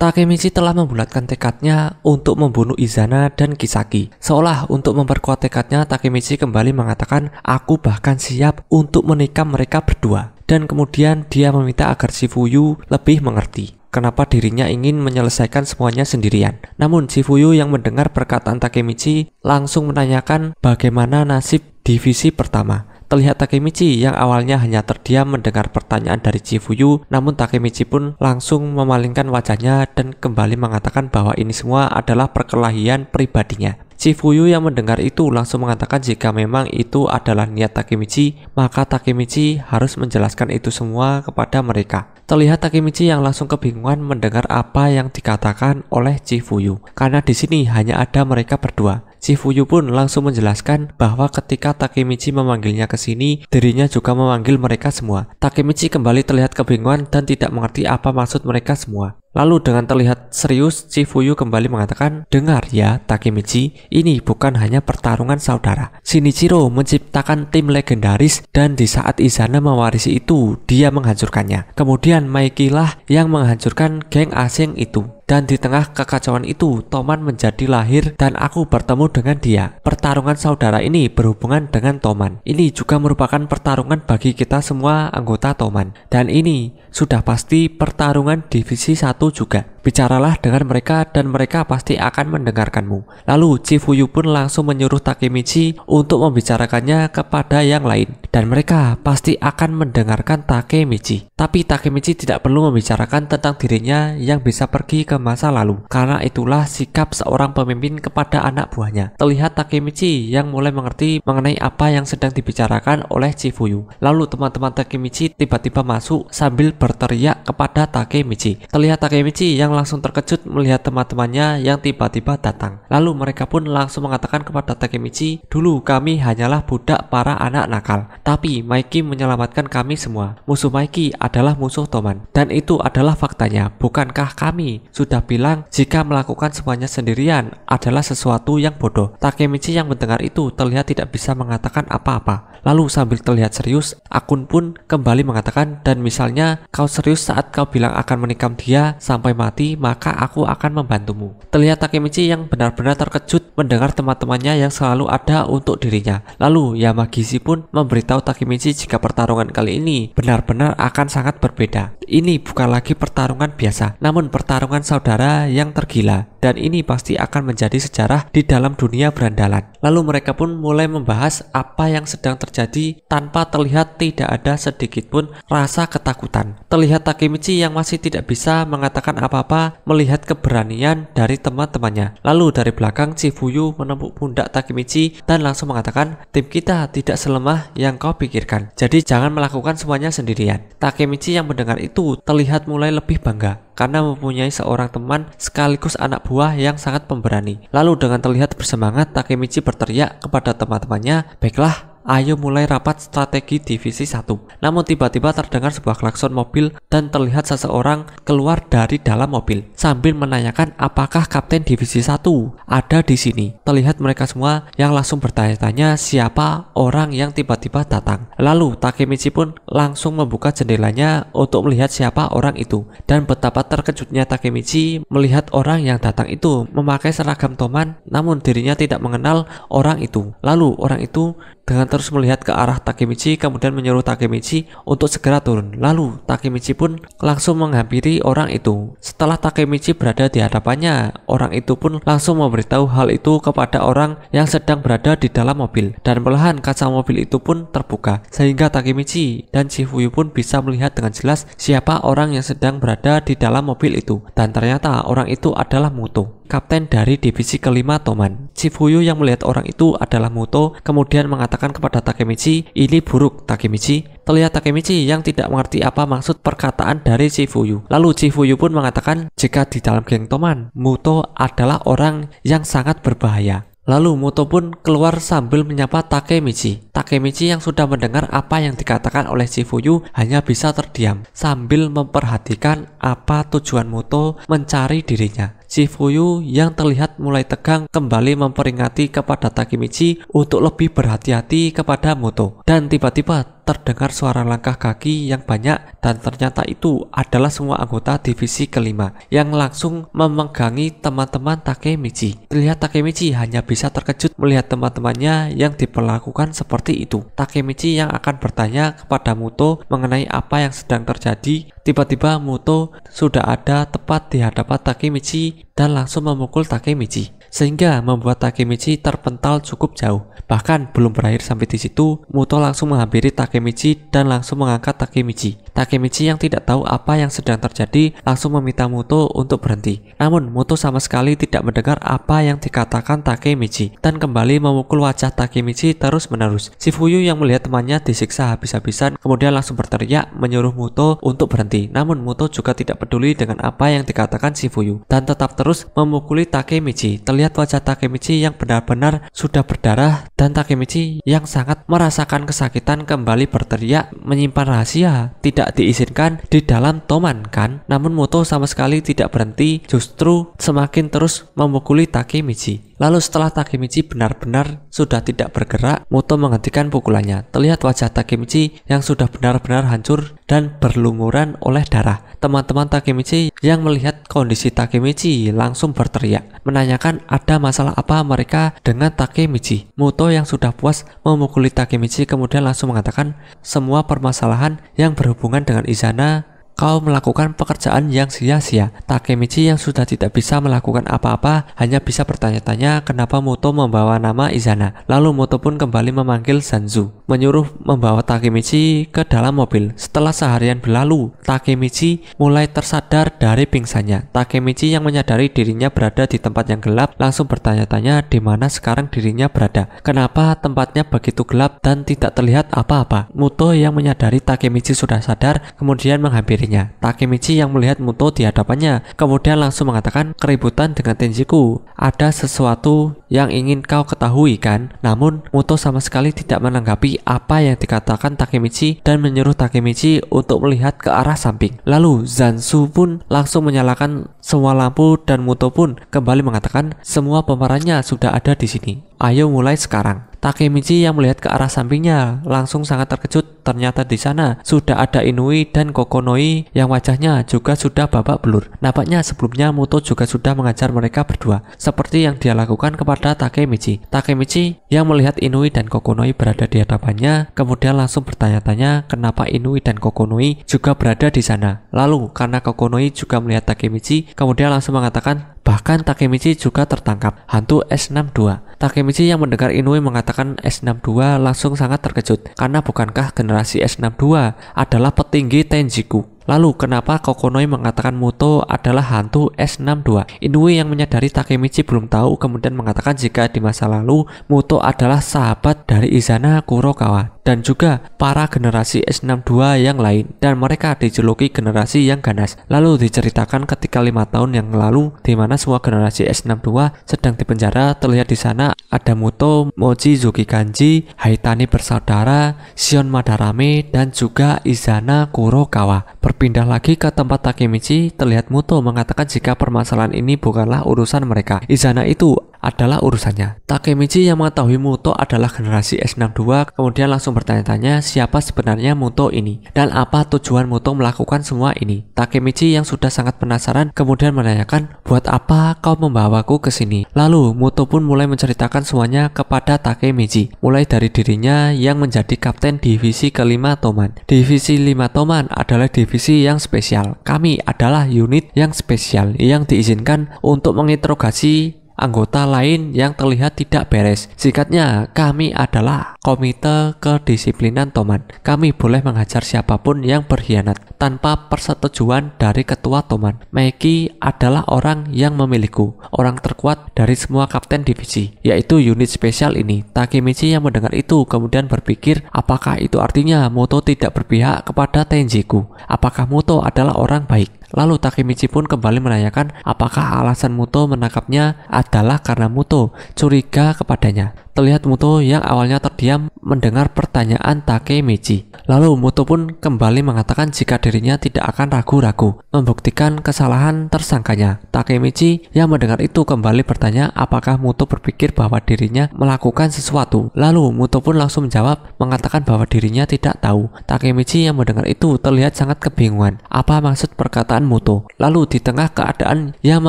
Takemichi telah membulatkan tekadnya untuk membunuh Izana dan Kisaki. Seolah untuk memperkuat tekadnya, Takemichi kembali mengatakan, "Aku bahkan siap untuk menikam mereka berdua." Dan kemudian dia meminta agar Shifuyu lebih mengerti kenapa dirinya ingin menyelesaikan semuanya sendirian. Namun Shifuyu yang mendengar perkataan Takemichi langsung menanyakan bagaimana nasib divisi pertama. Terlihat Takemichi yang awalnya hanya terdiam mendengar pertanyaan dari Shifuyu, namun Takemichi pun langsung memalingkan wajahnya dan kembali mengatakan bahwa ini semua adalah perkelahian pribadinya. Shifuyu yang mendengar itu langsung mengatakan jika memang itu adalah niat Takemichi, maka Takemichi harus menjelaskan itu semua kepada mereka. Terlihat Takemichi yang langsung kebingungan mendengar apa yang dikatakan oleh Shifuyu, karena di sini hanya ada mereka berdua. Shifuyu pun langsung menjelaskan bahwa ketika Takemichi memanggilnya ke sini, dirinya juga memanggil mereka semua. Takemichi kembali terlihat kebingungan dan tidak mengerti apa maksud mereka semua. Lalu dengan terlihat serius, Shifuyu kembali mengatakan, "Dengar ya Takemichi, ini bukan hanya pertarungan saudara. Shinichiro menciptakan tim legendaris dan di saat Izana mewarisi itu, dia menghancurkannya. Kemudian Maiki lah yang menghancurkan geng asing itu. Dan di tengah kekacauan itu, Toman menjadi lahir dan aku bertemu dengan dia. Pertarungan saudara ini berhubungan dengan Toman. Ini juga merupakan pertarungan bagi kita semua anggota Toman. Dan ini sudah pasti pertarungan divisi 1 juga. Bicaralah dengan mereka dan mereka pasti akan mendengarkanmu." Lalu Shifuyu pun langsung menyuruh Takemichi untuk membicarakannya kepada yang lain. Dan mereka pasti akan mendengarkan Takemichi. Tapi Takemichi tidak perlu membicarakan tentang dirinya yang bisa pergi ke masa lalu. Karena itulah sikap seorang pemimpin kepada anak buahnya. Terlihat Takemichi yang mulai mengerti mengenai apa yang sedang dibicarakan oleh Shifuyu. Lalu teman-teman Takemichi tiba-tiba masuk sambil berteriak kepada Takemichi. Terlihat Takemichi yang langsung terkejut melihat teman-temannya yang tiba-tiba datang. Lalu mereka pun langsung mengatakan kepada Takemichi, "Dulu kami hanyalah budak para anak nakal, tapi Maiki menyelamatkan kami semua. Musuh Maiki adalah musuh Toman, dan itu adalah faktanya. Bukankah kami sudah bilang jika melakukan semuanya sendirian adalah sesuatu yang bodoh?" Takemichi yang mendengar itu terlihat tidak bisa mengatakan apa-apa. Lalu sambil terlihat serius, Akun pun kembali mengatakan, "Dan misalnya kau serius saat kau bilang akan menikam dia sampai mati, maka aku akan membantumu." Terlihat Takemichi yang benar-benar terkejut mendengar teman-temannya yang selalu ada untuk dirinya. Lalu Yamagishi pun memberitahu Takemichi jika pertarungan kali ini benar-benar akan sangat berbeda. Ini bukan lagi pertarungan biasa, namun pertarungan saudara yang tergila. Dan ini pasti akan menjadi sejarah di dalam dunia berandalan. Lalu mereka pun mulai membahas apa yang sedang terjadi tanpa terlihat tidak ada sedikit pun rasa ketakutan. Terlihat Takemichi yang masih tidak bisa mengatakan apa-apa melihat keberanian dari teman-temannya. Lalu dari belakang Shifuyu menepuk pundak Takemichi dan langsung mengatakan, "Tim kita tidak selemah yang kau pikirkan. Jadi jangan melakukan semuanya sendirian." Takemichi yang mendengar itu terlihat mulai lebih bangga karena mempunyai seorang teman sekaligus anak buah yang sangat pemberani. Lalu dengan terlihat bersemangat, Takemichi berteriak kepada teman-temannya, "Baiklah, ayo mulai rapat strategi divisi 1. Namun tiba-tiba terdengar sebuah klakson mobil dan terlihat seseorang keluar dari dalam mobil sambil menanyakan apakah kapten divisi 1 ada di sini. Terlihat mereka semua yang langsung bertanya-tanya siapa orang yang tiba-tiba datang. Lalu Takemichi pun langsung membuka jendelanya untuk melihat siapa orang itu. Dan betapa terkejutnya Takemichi melihat orang yang datang itu memakai seragam Toman, namun dirinya tidak mengenal orang itu. Lalu orang itu dengan terus melihat ke arah Takemichi kemudian menyuruh Takemichi untuk segera turun. Lalu Takemichi pun langsung menghampiri orang itu. Setelah Takemichi berada di hadapannya, orang itu pun langsung memberitahu hal itu kepada orang yang sedang berada di dalam mobil. Dan perlahan kaca mobil itu pun terbuka sehingga Takemichi dan Shifuyu pun bisa melihat dengan jelas siapa orang yang sedang berada di dalam mobil itu. Dan ternyata orang itu adalah Muto, kapten dari divisi kelima Toman. Shifuyu yang melihat orang itu adalah Muto kemudian mengatakan kepada Takemichi, "Ini buruk Takemichi." Terlihat Takemichi yang tidak mengerti apa maksud perkataan dari Shifuyu. Lalu Shifuyu pun mengatakan jika di dalam geng Toman, Muto adalah orang yang sangat berbahaya. Lalu Muto pun keluar sambil menyapa Takemichi. Takemichi yang sudah mendengar apa yang dikatakan oleh Shifuyu hanya bisa terdiam sambil memperhatikan apa tujuan Muto mencari dirinya. Shifuyu yang terlihat mulai tegang kembali memperingati kepada Takemichi untuk lebih berhati-hati kepada Muto. Dan tiba-tiba terdengar suara langkah kaki yang banyak dan ternyata itu adalah semua anggota divisi kelima yang langsung memegangi teman-teman Takemichi. Terlihat Takemichi hanya bisa terkejut melihat teman-temannya yang diperlakukan seperti itu. Takemichi yang akan bertanya kepada Muto mengenai apa yang sedang terjadi. Tiba-tiba Muto sudah ada tepat di hadapan Takemichi dan langsung memukul Takemichi, sehingga membuat Takemichi terpental cukup jauh. Bahkan belum berakhir sampai di situ, Muto langsung menghampiri Takemichi dan langsung mengangkat Takemichi. Takemichi yang tidak tahu apa yang sedang terjadi langsung meminta Muto untuk berhenti. Namun Muto sama sekali tidak mendengar apa yang dikatakan Takemichi dan kembali memukul wajah Takemichi terus-menerus. Shifuyu yang melihat temannya disiksa habis-habisan kemudian langsung berteriak menyuruh Muto untuk berhenti. Namun Muto juga tidak peduli dengan apa yang dikatakan Shifuyu dan tetap terus memukuli Takemichi. Terlihat wajah Takemichi yang benar-benar sudah berdarah dan Takemichi yang sangat merasakan kesakitan kembali berteriak menyimpan rahasia tidak diizinkan di dalam Toman kan. Namun Muto sama sekali tidak berhenti, justru semakin terus memukuli Takemichi. Lalu setelah Takemichi benar-benar sudah tidak bergerak, Muto menghentikan pukulannya. Terlihat wajah Takemichi yang sudah benar-benar hancur dan berlumuran oleh darah. Teman-teman Takemichi yang melihat kondisi Takemichi langsung berteriak, menanyakan ada masalah apa mereka dengan Takemichi. Muto yang sudah puas memukuli Takemichi kemudian langsung mengatakan semua permasalahan yang berhubungan dengan Izana, kau melakukan pekerjaan yang sia-sia. Takemichi yang sudah tidak bisa melakukan apa-apa hanya bisa bertanya-tanya kenapa Muto membawa nama Izana. Lalu Muto pun kembali memanggil Zanzu, menyuruh membawa Takemichi ke dalam mobil. Setelah seharian berlalu, Takemichi mulai tersadar dari pingsannya. Takemichi yang menyadari dirinya berada di tempat yang gelap langsung bertanya-tanya di mana sekarang dirinya berada. Kenapa tempatnya begitu gelap dan tidak terlihat apa-apa. Muto yang menyadari Takemichi sudah sadar kemudian menghampirinya. Takemichi yang melihat Muto di hadapannya kemudian langsung mengatakan keributan dengan Tenjiku. Ada sesuatu yang ingin kau ketahui kan? Namun Muto sama sekali tidak menanggapi apa yang dikatakan Takemichi dan menyuruh Takemichi untuk melihat ke arah samping. Lalu Zanzu pun langsung menyalakan semua lampu dan Muto pun kembali mengatakan semua pemerannya sudah ada di sini. Ayo mulai sekarang. Takemichi yang melihat ke arah sampingnya langsung sangat terkejut. Ternyata di sana sudah ada Inui dan Kokonoi yang wajahnya juga sudah babak belur. Nampaknya sebelumnya Muto juga sudah mengajar mereka berdua seperti yang dia lakukan kepada Takemichi. Takemichi yang melihat Inui dan Kokonoi berada di hadapannya kemudian langsung bertanya-tanya kenapa Inui dan Kokonoi juga berada di sana. Lalu karena Kokonoi juga melihat Takemichi kemudian langsung mengatakan bahkan Takemichi juga tertangkap hantu S62. Takemichi yang mendengar Inui mengatakan S62 langsung sangat terkejut karena bukankah generasi S62 adalah petinggi Tenjiku. Lalu kenapa Kokonoi mengatakan Muto adalah hantu S62? Inui yang menyadari Takemichi belum tahu kemudian mengatakan jika di masa lalu Muto adalah sahabat dari Izana Kurokawa dan juga para generasi S62 yang lain dan mereka dijuluki generasi yang ganas. Lalu diceritakan ketika 5 tahun yang lalu di mana semua generasi S62 sedang dipenjara. Terlihat di sana ada Muto, Mochi Zukikanji, Haitani bersaudara, Shion Madarame dan juga Izana Kurokawa. Berpindah lagi ke tempat Takemichi, terlihat Muto mengatakan jika permasalahan ini bukanlah urusan mereka. Izana itu adalah urusannya. Takemichi yang mengetahui Muto adalah generasi S62 kemudian langsung bertanya-tanya siapa sebenarnya Muto ini dan apa tujuan Muto melakukan semua ini. Takemichi yang sudah sangat penasaran kemudian menanyakan buat apa kau membawaku ke sini. Lalu Muto pun mulai menceritakan semuanya kepada Takemichi, mulai dari dirinya yang menjadi kapten divisi kelima Toman. Divisi 5 Toman adalah divisi yang spesial. Kami adalah unit yang spesial yang diizinkan untuk menginterogasi anggota lain yang terlihat tidak beres. Singkatnya, kami adalah komite kedisiplinan Toman. Kami boleh menghajar siapapun yang berkhianat tanpa persetujuan dari ketua Toman. Meiki adalah orang yang memilikiku, orang terkuat dari semua kapten divisi, yaitu unit spesial ini. Takemichi yang mendengar itu kemudian berpikir, apakah itu artinya Muto tidak berpihak kepada Tenjiku? Apakah Muto adalah orang baik? Lalu Takemichi pun kembali menanyakan apakah alasan Muto menangkapnya adalah karena Muto curiga kepadanya. terlihat Muto yang awalnya terdiam mendengar pertanyaan Takemichi. Lalu Muto pun kembali mengatakan jika dirinya tidak akan ragu-ragu membuktikan kesalahan tersangkanya. Takemichi yang mendengar itu kembali bertanya apakah Muto berpikir bahwa dirinya melakukan sesuatu. Lalu Muto pun langsung menjawab mengatakan bahwa dirinya tidak tahu. Takemichi yang mendengar itu terlihat sangat kebingungan apa maksud perkataan Muto. Lalu di tengah keadaan yang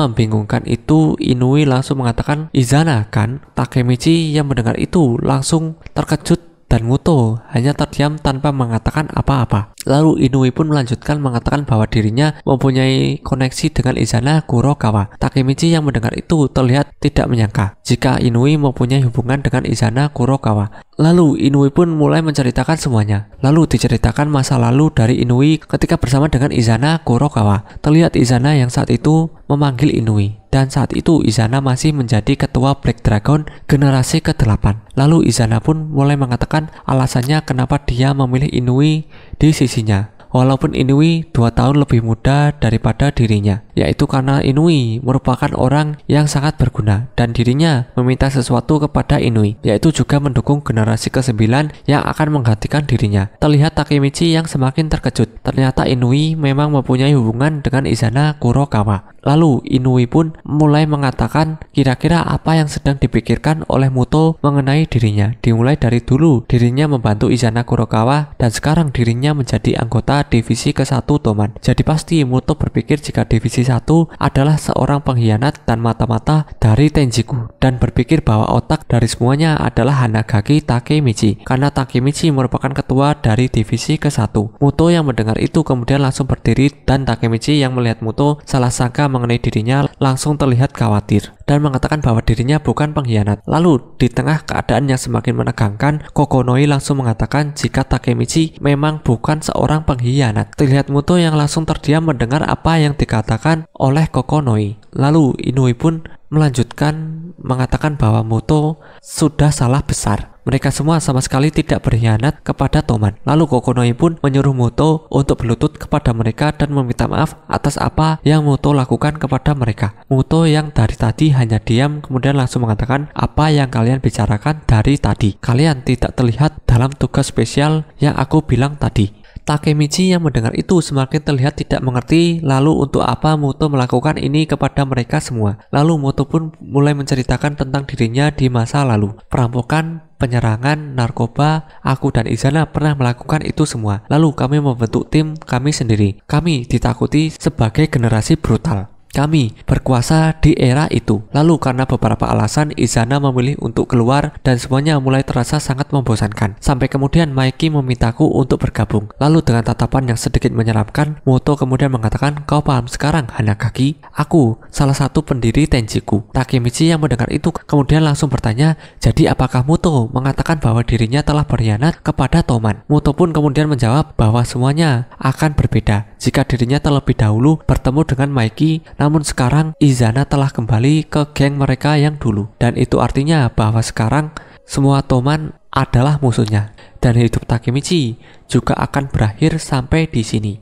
membingungkan itu, Inui langsung mengatakan Izana kan? Takemichi yang mendengar itu langsung terkejut dan Muto hanya terdiam tanpa mengatakan apa-apa. Lalu Inui pun melanjutkan mengatakan bahwa dirinya mempunyai koneksi dengan Izana Kurokawa. Takemichi yang mendengar itu terlihat tidak menyangka jika Inui mempunyai hubungan dengan Izana Kurokawa. Lalu Inui pun mulai menceritakan semuanya. Lalu diceritakan masa lalu dari Inui ketika bersama dengan Izana Kurokawa. Terlihat Izana yang saat itu memanggil Inui, dan saat itu Izana masih menjadi ketua Black Dragon generasi ke-8. Lalu Izana pun mulai mengatakan alasannya kenapa dia memilih Inui di sisinya, walaupun Inui 2 tahun lebih muda daripada dirinya, yaitu karena Inui merupakan orang yang sangat berguna dan dirinya meminta sesuatu kepada Inui, yaitu juga mendukung generasi ke-9 yang akan menggantikan dirinya. Terlihat Takemichi yang semakin terkejut. Ternyata Inui memang mempunyai hubungan dengan Izana Kurokawa. Lalu Inui pun mulai mengatakan kira-kira apa yang sedang dipikirkan oleh Muto mengenai dirinya. Dimulai dari dulu dirinya membantu Izana Kurokawa dan sekarang dirinya menjadi anggota divisi ke-1 Toman. Jadi pasti Muto berpikir jika divisi 1 adalah seorang pengkhianat dan mata-mata dari Tenjiku, dan berpikir bahwa otak dari semuanya adalah Hanagaki Takemichi karena Takemichi merupakan ketua dari divisi ke-1. Muto yang mendengar itu kemudian langsung berdiri, dan Takemichi yang melihat Muto salah sangka mengenai dirinya langsung terlihat khawatir dan mengatakan bahwa dirinya bukan pengkhianat. Lalu di tengah keadaan yang semakin menegangkan, Kokonoi langsung mengatakan jika Takemichi memang bukan seorang pengkhianat. Terlihat Muto yang langsung terdiam mendengar apa yang dikatakan oleh Kokonoi. Lalu Inui pun melanjutkan mengatakan bahwa Muto sudah salah besar. Mereka semua sama sekali tidak berkhianat kepada Toman. Lalu Kokonoi pun menyuruh Muto untuk berlutut kepada mereka dan meminta maaf atas apa yang Muto lakukan kepada mereka. Muto yang dari tadi hanya diam kemudian langsung mengatakan apa yang kalian bicarakan dari tadi. Kalian tidak terlihat dalam tugas spesial yang aku bilang tadi. Takemichi yang mendengar itu semakin terlihat tidak mengerti, lalu untuk apa Muto melakukan ini kepada mereka semua. Lalu Muto pun mulai menceritakan tentang dirinya di masa lalu. Perampokan, penyerangan, narkoba, aku dan Izana pernah melakukan itu semua. Lalu kami membentuk tim kami sendiri. Kami ditakuti sebagai generasi brutal. Kami berkuasa di era itu. Lalu karena beberapa alasan Izana memilih untuk keluar dan semuanya mulai terasa sangat membosankan. Sampai kemudian Maiki memintaku untuk bergabung. Lalu dengan tatapan yang sedikit menyeramkan, Muto kemudian mengatakan, kau paham sekarang Hanagaki? Aku salah satu pendiri Tenjiku. Takemichi yang mendengar itu kemudian langsung bertanya, jadi apakah Muto mengatakan bahwa dirinya telah berkhianat kepada Toman? Muto pun kemudian menjawab bahwa semuanya akan berbeda jika dirinya terlebih dahulu bertemu dengan Maiki. Namun sekarang Izana telah kembali ke geng mereka yang dulu, dan itu artinya bahwa sekarang semua Toman adalah musuhnya, dan hidup Takemichi juga akan berakhir sampai di sini.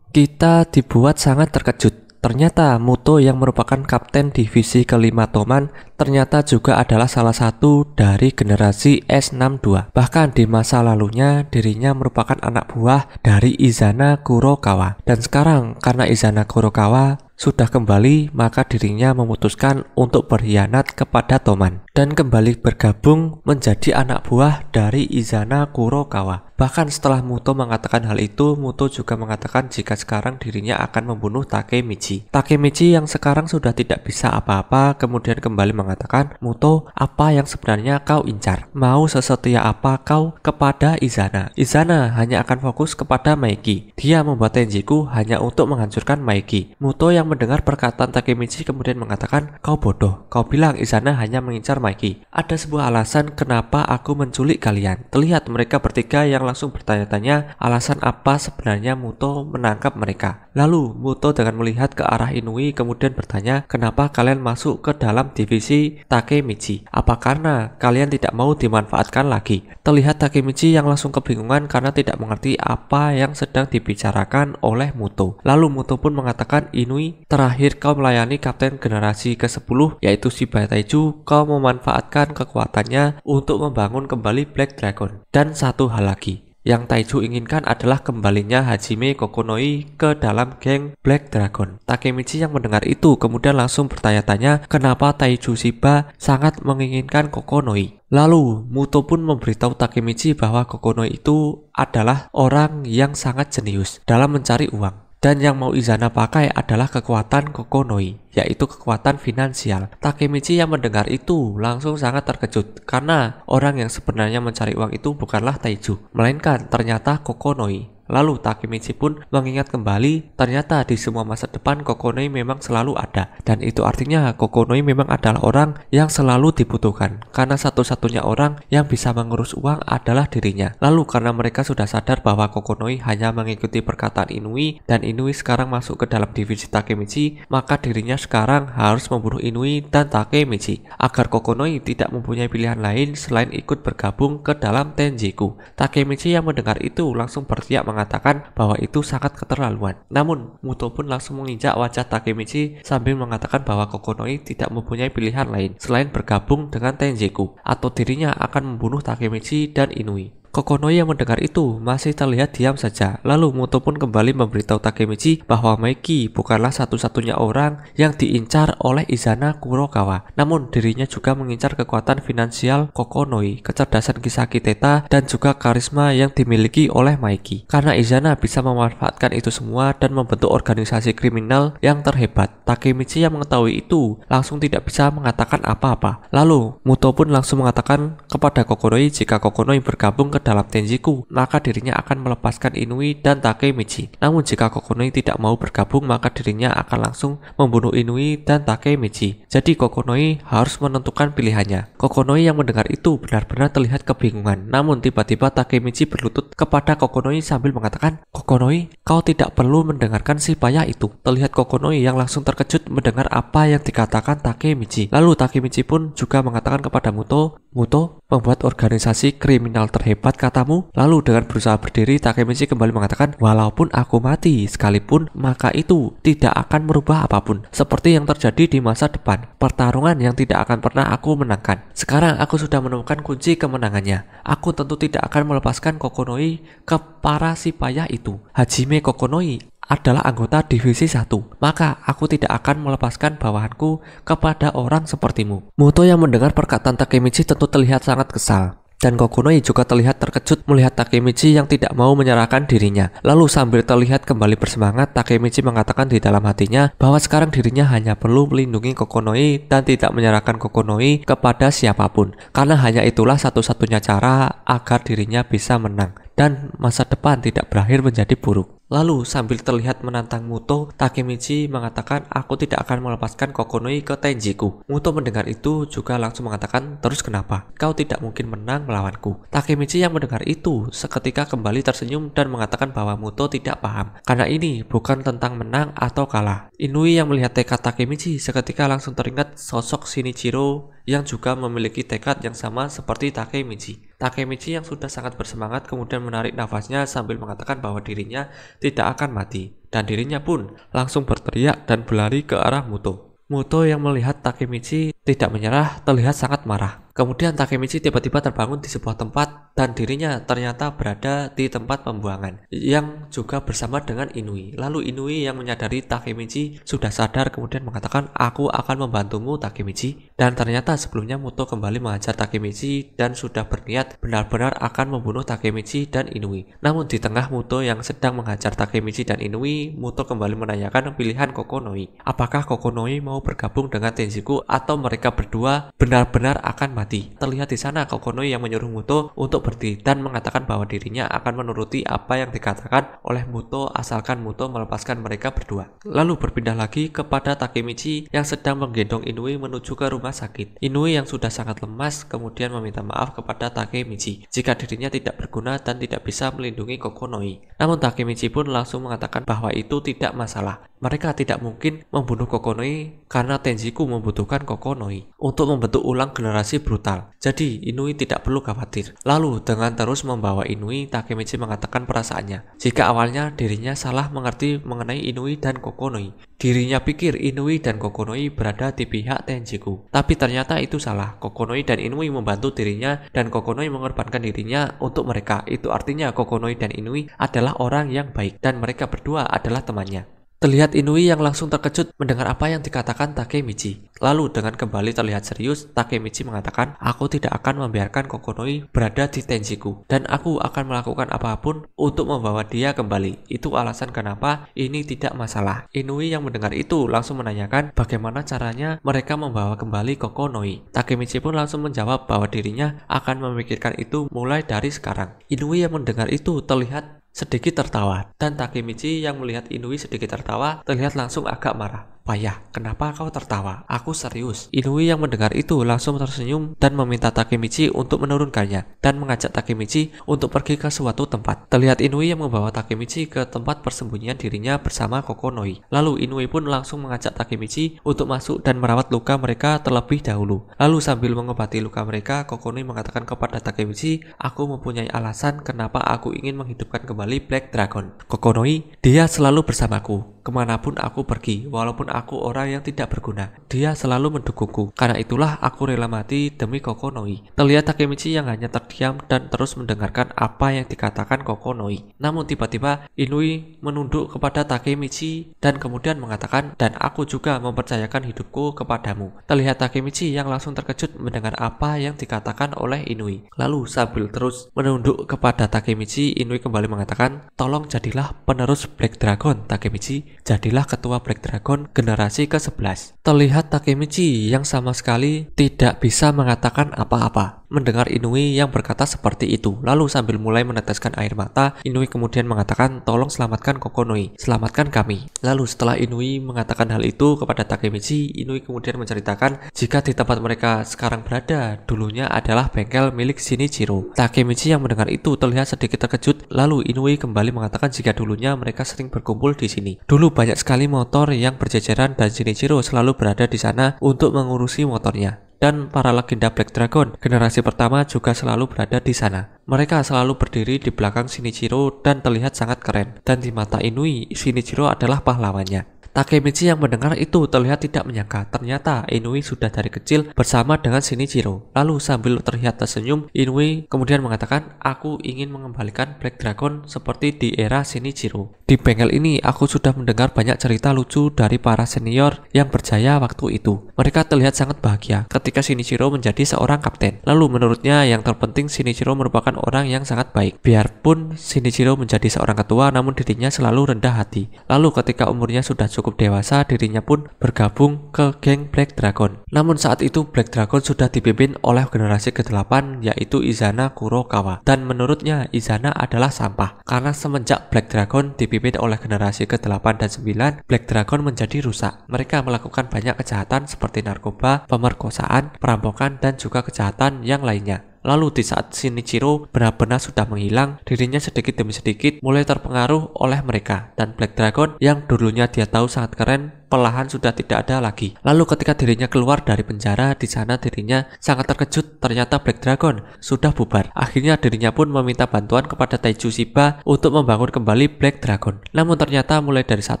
Kita dibuat sangat terkejut. Ternyata Muto yang merupakan kapten divisi ke-5 Toman ternyata juga adalah salah satu dari generasi S62. Bahkan di masa lalunya dirinya merupakan anak buah dari Izana Kurokawa. Dan sekarang karena Izana Kurokawa sudah kembali, maka dirinya memutuskan untuk berkhianat kepada Toman dan kembali bergabung menjadi anak buah dari Izana Kurokawa. Bahkan setelah Muto mengatakan hal itu, Muto juga mengatakan jika sekarang dirinya akan membunuh Takemichi. Takemichi yang sekarang sudah tidak bisa apa-apa kemudian kembali mengatakan, Muto, apa yang sebenarnya kau incar? Mau sesetia apa kau kepada Izana? Izana hanya akan fokus kepada Maiki. Dia membuat Tenjiku hanya untuk menghancurkan Maiki. Muto yang mendengar perkataan Takemichi kemudian mengatakan, kau bodoh, kau bilang Izana hanya mengincar Maiki. Ada sebuah alasan kenapa aku menculik kalian. Terlihat mereka bertiga yang langsung bertanya-tanya alasan apa sebenarnya Muto menangkap mereka. Lalu Muto dengan melihat ke arah Inui kemudian bertanya, kenapa kalian masuk ke dalam divisi Takemichi? Apa karena kalian tidak mau dimanfaatkan lagi? Terlihat Takemichi yang langsung kebingungan karena tidak mengerti apa yang sedang dibicarakan oleh Muto. Lalu Muto pun mengatakan, Inui, terakhir kau melayani kapten generasi ke-10 yaitu Shiba Taiju, kau memanfaatkan kekuatannya untuk membangun kembali Black Dragon. Dan satu hal lagi, yang Taiju inginkan adalah kembalinya Hajime Kokonoi ke dalam geng Black Dragon. Takemichi yang mendengar itu kemudian langsung bertanya-tanya kenapa Taiju Shiba sangat menginginkan Kokonoi. Lalu Muto pun memberitahu Takemichi bahwa Kokonoi itu adalah orang yang sangat jenius dalam mencari uang. Dan yang mau Izana pakai adalah kekuatan Kokonoi, yaitu kekuatan finansial. Takemichi yang mendengar itu langsung sangat terkejut karena orang yang sebenarnya mencari uang itu bukanlah Taiju, melainkan ternyata Kokonoi. Lalu Takemichi pun mengingat kembali ternyata di semua masa depan Kokonoi memang selalu ada, dan itu artinya Kokonoi memang adalah orang yang selalu dibutuhkan karena satu-satunya orang yang bisa mengurus uang adalah dirinya. Lalu karena mereka sudah sadar bahwa Kokonoi hanya mengikuti perkataan Inui dan Inui sekarang masuk ke dalam divisi Takemichi, maka dirinya sekarang harus membunuh Inui dan Takemichi agar Kokonoi tidak mempunyai pilihan lain selain ikut bergabung ke dalam Tenjiku. Takemichi yang mendengar itu langsung berteriak mengatakan bahwa itu sangat keterlaluan. Namun Muto pun langsung menginjak wajah Takemichi sambil mengatakan bahwa Kokonoi tidak mempunyai pilihan lain selain bergabung dengan Tenjiku atau dirinya akan membunuh Takemichi dan Inui. Kokonoi yang mendengar itu masih terlihat diam saja. Lalu Muto pun kembali memberitahu Takemichi bahwa Maiki bukanlah satu-satunya orang yang diincar oleh Izana Kurokawa. Namun dirinya juga mengincar kekuatan finansial Kokonoi, kecerdasan Kisaki Teta, dan juga karisma yang dimiliki oleh Maiki. Karena Izana bisa memanfaatkan itu semua dan membentuk organisasi kriminal yang terhebat. Takemichi yang mengetahui itu langsung tidak bisa mengatakan apa-apa. Lalu Muto pun langsung mengatakan kepada Kokonoi jika Kokonoi bergabung ke dalam Tenjiku, maka dirinya akan melepaskan Inui dan Takemichi. Namun jika Kokonoi tidak mau bergabung, maka dirinya akan langsung membunuh Inui dan Takemichi. Jadi Kokonoi harus menentukan pilihannya. Kokonoi yang mendengar itu benar-benar terlihat kebingungan. Namun tiba-tiba Takemichi berlutut kepada Kokonoi sambil mengatakan, Kokonoi, kau tidak perlu mendengarkan si payah itu. Terlihat Kokonoi yang langsung terkejut mendengar apa yang dikatakan Takemichi. Lalu Takemichi pun juga mengatakan kepada Muto, Muto, membuat organisasi kriminal terhebat katamu? Lalu dengan berusaha berdiri, Takemichi kembali mengatakan, walaupun aku mati sekalipun, maka itu tidak akan merubah apapun. Seperti yang terjadi di masa depan, pertarungan yang tidak akan pernah aku menangkan. Sekarang aku sudah menemukan kunci kemenangannya. Aku tentu tidak akan melepaskan Kokonoi ke para si payah itu. Hajime Kokonoi adalah anggota divisi 1, maka aku tidak akan melepaskan bawahanku kepada orang sepertimu. Muto yang mendengar perkataan Takemichi tentu terlihat sangat kesal. Dan Kokonoi juga terlihat terkejut melihat Takemichi yang tidak mau menyerahkan dirinya. Lalu sambil terlihat kembali bersemangat, Takemichi mengatakan di dalam hatinya bahwa sekarang dirinya hanya perlu melindungi Kokonoi dan tidak menyerahkan Kokonoi kepada siapapun. Karena hanya itulah satu-satunya cara agar dirinya bisa menang dan masa depan tidak berakhir menjadi buruk. Lalu sambil terlihat menantang Muto, Takemichi mengatakan, aku tidak akan melepaskan Kokonoi ke Tenjiku. Muto mendengar itu juga langsung mengatakan, terus kenapa? Kau tidak mungkin menang melawanku. Takemichi yang mendengar itu seketika kembali tersenyum dan mengatakan bahwa Muto tidak paham, karena ini bukan tentang menang atau kalah. Inui yang melihat tekad Takemichi seketika langsung teringat sosok Shinichiro yang juga memiliki tekad yang sama seperti Takemichi. Takemichi yang sudah sangat bersemangat kemudian menarik nafasnya sambil mengatakan bahwa dirinya tidak akan mati, dan dirinya pun langsung berteriak dan berlari ke arah Muto. Muto yang melihat Takemichi tidak menyerah terlihat sangat marah. Kemudian Takemichi tiba-tiba terbangun di sebuah tempat dan dirinya ternyata berada di tempat pembuangan yang juga bersama dengan Inui. Lalu Inui yang menyadari Takemichi sudah sadar kemudian mengatakan, aku akan membantumu Takemichi. Dan ternyata sebelumnya Muto kembali mengajar Takemichi dan sudah berniat benar-benar akan membunuh Takemichi dan Inui. Namun di tengah Muto yang sedang menghajar Takemichi dan Inui, Muto kembali menanyakan pilihan Kokonoi. Apakah Kokonoi mau bergabung dengan Tenjiku atau mereka berdua benar-benar akan mati? mati. Terlihat di sana Kokonoi yang menyuruh Muto untuk berdiri dan mengatakan bahwa dirinya akan menuruti apa yang dikatakan oleh Muto asalkan Muto melepaskan mereka berdua. Lalu berpindah lagi kepada Takemichi yang sedang menggendong Inui menuju ke rumah sakit. Inui yang sudah sangat lemas kemudian meminta maaf kepada Takemichi jika dirinya tidak berguna dan tidak bisa melindungi Kokonoi. Namun Takemichi pun langsung mengatakan bahwa itu tidak masalah. Mereka tidak mungkin membunuh Kokonoi karena Tenjiku membutuhkan Kokonoi untuk membentuk ulang generasi brutal. Jadi Inui tidak perlu khawatir. Lalu dengan terus membawa Inui, Takemichi mengatakan perasaannya. Jika awalnya dirinya salah mengerti mengenai Inui dan Kokonoi. Dirinya pikir Inui dan Kokonoi berada di pihak Tenjiku. Tapi ternyata itu salah. Kokonoi dan Inui membantu dirinya dan Kokonoi mengorbankan dirinya untuk mereka. Itu artinya Kokonoi dan Inui adalah orang yang baik dan mereka berdua adalah temannya. Terlihat Inui yang langsung terkejut mendengar apa yang dikatakan Takemichi. Lalu dengan kembali terlihat serius, Takemichi mengatakan, aku tidak akan membiarkan Kokonoi berada di Tenjiku. Dan aku akan melakukan apapun untuk membawa dia kembali. Itu alasan kenapa ini tidak masalah. Inui yang mendengar itu langsung menanyakan bagaimana caranya mereka membawa kembali Kokonoi. Takemichi pun langsung menjawab bahwa dirinya akan memikirkan itu mulai dari sekarang. Inui yang mendengar itu terlihat sedikit tertawa, dan Takemichi yang melihat Inui sedikit tertawa terlihat langsung agak marah. Payah, kenapa kau tertawa? Aku serius. Inui yang mendengar itu langsung tersenyum dan meminta Takemichi untuk menurunkannya dan mengajak Takemichi untuk pergi ke suatu tempat. Terlihat Inui yang membawa Takemichi ke tempat persembunyian dirinya bersama Kokonoi. Lalu Inui pun langsung mengajak Takemichi untuk masuk dan merawat luka mereka terlebih dahulu. Lalu sambil mengobati luka mereka, Kokonoi mengatakan kepada Takemichi, aku mempunyai alasan kenapa aku ingin menghidupkan kembali Black Dragon. Kokonoi, dia selalu bersamaku kemanapun aku pergi, walaupun aku orang yang tidak berguna. Dia selalu mendukungku. Karena itulah aku rela mati demi Kokonoi. Terlihat Takemichi yang hanya terdiam dan terus mendengarkan apa yang dikatakan Kokonoi. Namun tiba-tiba Inui menunduk kepada Takemichi dan kemudian mengatakan, dan aku juga mempercayakan hidupku kepadamu. Terlihat Takemichi yang langsung terkejut mendengar apa yang dikatakan oleh Inui. Lalu sambil terus menunduk kepada Takemichi, Inui kembali mengatakan, tolong jadilah penerus Black Dragon, Takemichi. Jadilah ketua Black Dragon generasi ke-11. Terlihat Takemichi yang sama sekali tidak bisa mengatakan apa-apa mendengar Inui yang berkata seperti itu. Lalu sambil mulai meneteskan air mata, Inui kemudian mengatakan, tolong selamatkan Kokonoi, selamatkan kami. Lalu setelah Inui mengatakan hal itu kepada Takemichi, Inui kemudian menceritakan jika di tempat mereka sekarang berada dulunya adalah bengkel milik Shinichiro. Takemichi yang mendengar itu terlihat sedikit terkejut. Lalu Inui kembali mengatakan jika dulunya mereka sering berkumpul di sini. Dulu banyak sekali motor yang berjejeran dan Shinichiro selalu berada di sana untuk mengurusi motornya. Dan para legenda Black Dragon generasi pertama juga selalu berada di sana. Mereka selalu berdiri di belakang Shinichiro dan terlihat sangat keren. Dan di mata Inui, Shinichiro adalah pahlawannya. Takemichi yang mendengar itu terlihat tidak menyangka ternyata Inui sudah dari kecil bersama dengan Shinichiro. Lalu sambil terlihat tersenyum, Inui kemudian mengatakan, aku ingin mengembalikan Black Dragon seperti di era Shinichiro. Di bengkel ini aku sudah mendengar banyak cerita lucu dari para senior yang berjaya waktu itu. Mereka terlihat sangat bahagia ketika Shinichiro menjadi seorang kapten. Lalu menurutnya yang terpenting Shinichiro merupakan orang yang sangat baik. Biarpun Shinichiro menjadi seorang ketua namun dirinya selalu rendah hati. Lalu ketika umurnya sudah cukup dewasa, dirinya pun bergabung ke geng Black Dragon. Namun saat itu Black Dragon sudah dipimpin oleh generasi ke-8 yaitu Izana Kurokawa. Dan menurutnya Izana adalah sampah. Karena semenjak Black Dragon dipimpin oleh generasi ke-8 dan 9, Black Dragon menjadi rusak. Mereka melakukan banyak kejahatan seperti narkoba, pemerkosaan, perampokan, dan juga kejahatan yang lainnya. Lalu di saat Shinichiro benar-benar sudah menghilang, dirinya sedikit demi sedikit mulai terpengaruh oleh mereka. Dan Black Dragon yang dulunya dia tahu sangat keren, perlahan sudah tidak ada lagi. Lalu ketika dirinya keluar dari penjara, di sana dirinya sangat terkejut ternyata Black Dragon sudah bubar. Akhirnya dirinya pun meminta bantuan kepada Taiju Shiba untuk membangun kembali Black Dragon. Namun ternyata mulai dari saat